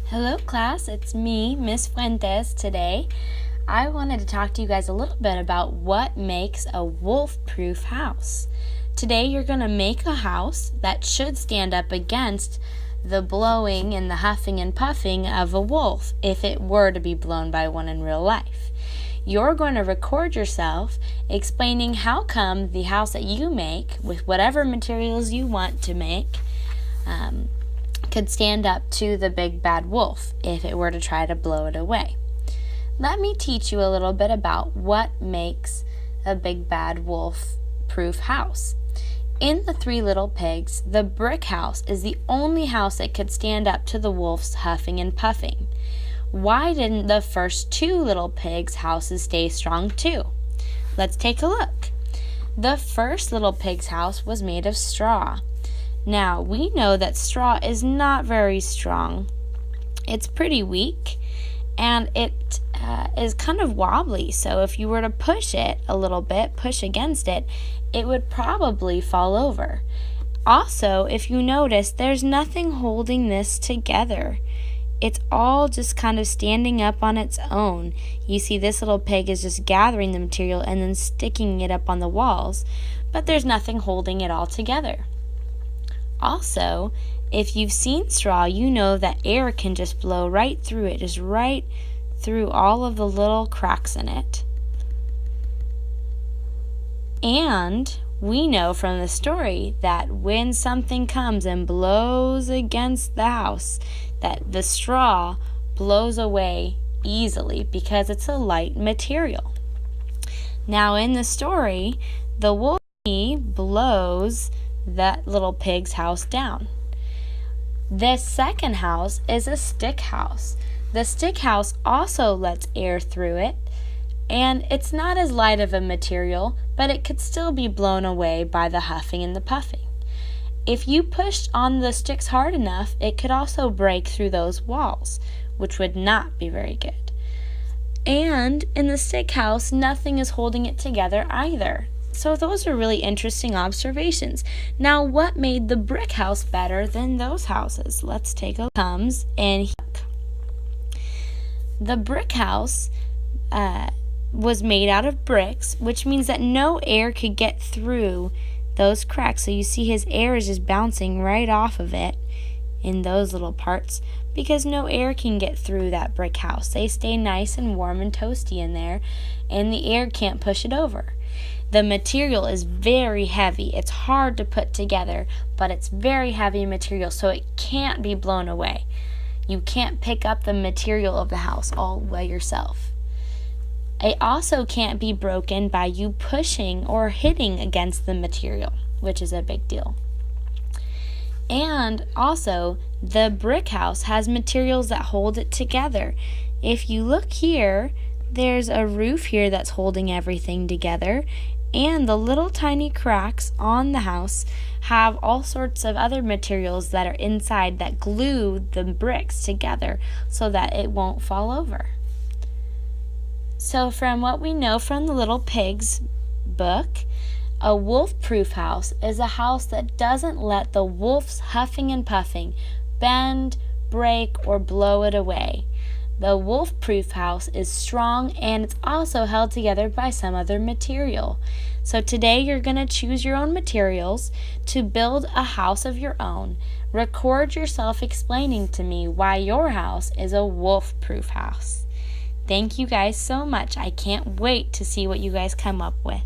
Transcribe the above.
Hello class, it's me, Miss Fuentes, today. I wanted to talk to you guys a little bit about what makes a wolf-proof house. Today you're going to make a house that should stand up against the blowing and the huffing and puffing of a wolf if it were to be blown by one in real life. You're going to record yourself explaining how come the house that you make with whatever materials you want to make could stand up to the big bad wolf if it were to try to blow it away. Let me teach you a little bit about what makes a big bad wolf-proof house. In the Three Little Pigs, the brick house is the only house that could stand up to the wolf's huffing and puffing. Why didn't the first two little pigs' houses stay strong too? Let's take a look. The first little pig's house was made of straw. Now, we know that straw is not very strong. It's pretty weak, and it is kind of wobbly, so if you were to push it a little bit, push against it, it would probably fall over. Also, if you notice, there's nothing holding this together. It's all just kind of standing up on its own. You see, this little pig is just gathering the material and then sticking it up on the walls, but there's nothing holding it all together. Also, if you've seen straw, you know that air can just blow right through it, just right through all of the little cracks in it. And we know from the story that when something comes and blows against the house, that the straw blows away easily because it's a light material. Now in the story, the wolf blows that little pig's house down. This second house is a stick house. The stick house also lets air through it, and it's not as light of a material, but it could still be blown away by the huffing and the puffing. If you pushed on the sticks hard enough, it could also break through those walls, which would not be very good. And in the stick house, nothing is holding it together either. So those are really interesting observations. Now, what made the brick house better than those houses? Let's take a look. The brick house was made out of bricks, which means that no air could get through those cracks. So you see his air is just bouncing right off of it in those little parts because no air can get through that brick house. They stay nice and warm and toasty in there, and the air can't push it over. The material is very heavy. It's hard to put together, but it's very heavy material, so it can't be blown away. You can't pick up the material of the house all by yourself. It also can't be broken by you pushing or hitting against the material, which is a big deal. And also, the brick house has materials that hold it together. If you look here, there's a roof here that's holding everything together, and the little tiny cracks on the house have all sorts of other materials that are inside that glue the bricks together so that it won't fall over. So from what we know from the Little Pigs book, a wolf-proof house is a house that doesn't let the wolf's huffing and puffing bend, break, or blow it away. The wolf-proof house is strong, and it's also held together by some other material. So today you're going to choose your own materials to build a house of your own. Record yourself explaining to me why your house is a wolf-proof house. Thank you guys so much. I can't wait to see what you guys come up with.